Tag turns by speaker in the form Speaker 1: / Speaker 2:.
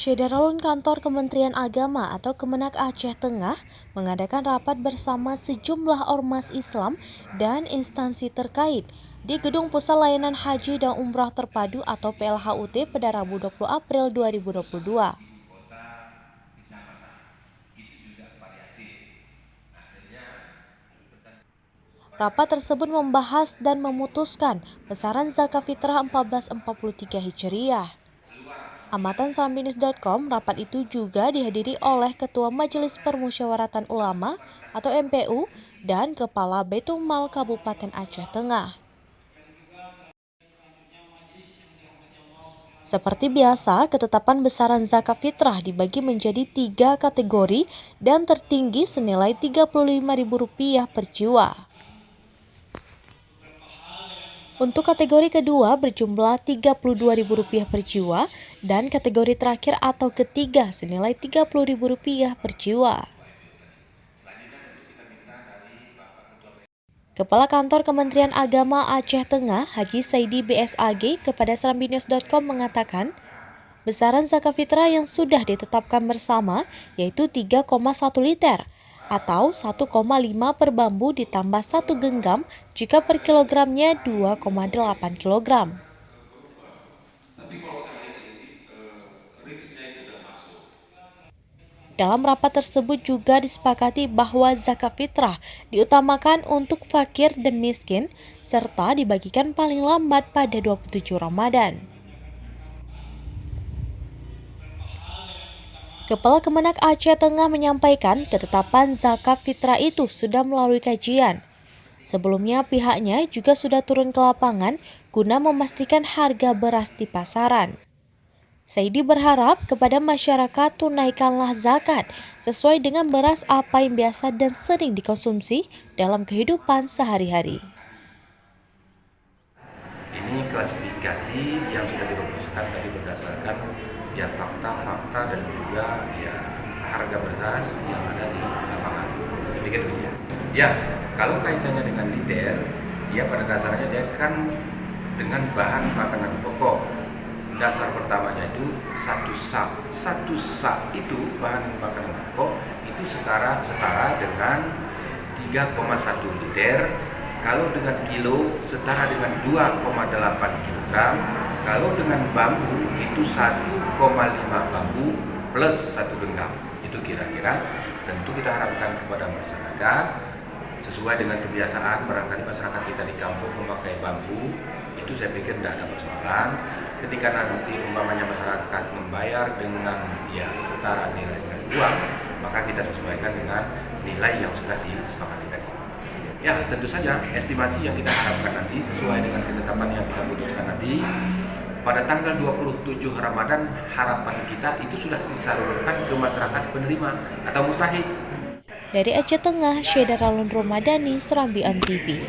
Speaker 1: Syederalun Kantor Kementerian Agama atau Kemenak Aceh Tengah mengadakan rapat bersama sejumlah ormas Islam dan instansi terkait di Gedung Pusat Layanan Haji dan Umrah Terpadu atau PLHUT pada Rabu 20 April 2022. Rapat tersebut membahas dan memutuskan besaran zakat fitrah 1443 Hijriah. Amatan Salambinews.com, rapat itu juga dihadiri oleh Ketua Majelis Permusyawaratan Ulama atau MPU dan Kepala Baitul Mal Kabupaten Aceh Tengah. Seperti biasa, ketetapan besaran zakat fitrah dibagi menjadi 3 kategori dan tertinggi senilai Rp35.000 per jiwa. Untuk kategori kedua berjumlah Rp32.000 per jiwa dan kategori terakhir atau ketiga senilai Rp30.000 per jiwa. Kepala Kantor Kementerian Agama Aceh Tengah, Haji Saidi BSAG, kepada Salambinews.com mengatakan, besaran zakat fitrah yang sudah ditetapkan bersama yaitu 3,1 liter atau 1,5 per bambu ditambah 1 genggam jika per kilogramnya 2,8 kilogram. Dalam rapat tersebut juga disepakati bahwa zakat fitrah diutamakan untuk fakir dan miskin serta dibagikan paling lambat pada 27 Ramadan. Kepala Kemenak Aceh Tengah menyampaikan ketetapan zakat fitrah itu sudah melalui kajian. Sebelumnya pihaknya juga sudah turun ke lapangan guna memastikan harga beras di pasaran. Saidi berharap kepada masyarakat tunaikanlah zakat sesuai dengan beras apa yang biasa dan sering dikonsumsi dalam kehidupan sehari-hari.
Speaker 2: Ini klasifikasi yang sudah dirumuskan tadi berdasarkan fakta-fakta dan juga harga beras yang ada di lapangan. Saya pikir begitu ya. Ya, kalau kaitannya dengan liter, pada dasarnya dia kan dengan bahan makanan pokok. Dasar pertamanya itu satu sak itu bahan makanan pokok itu setara dengan 3,1 liter. Kalau dengan kilo setara dengan 2,8 kg. Kalau dengan bambu itu 1,5 bambu plus 1 genggam. Itu kira-kira. Tentu kita harapkan kepada masyarakat sesuai dengan kebiasaan, barangkali masyarakat kita di kampung memakai bambu, itu saya pikir tidak ada persoalan. Ketika nanti umpamanya masyarakat membayar dengan setara nilai uang, maka kita sesuaikan dengan nilai yang sudah disepakati tadi. Ya, tentu saja estimasi yang kita harapkan nanti sesuai dengan ketetapan yang kita putuskan nanti pada tanggal 27 Ramadan, harapan kita itu sudah disalurkan ke masyarakat penerima atau mustahik.
Speaker 1: Dari Aceh Tengah, Syederalun Romadani, Serambi On TV.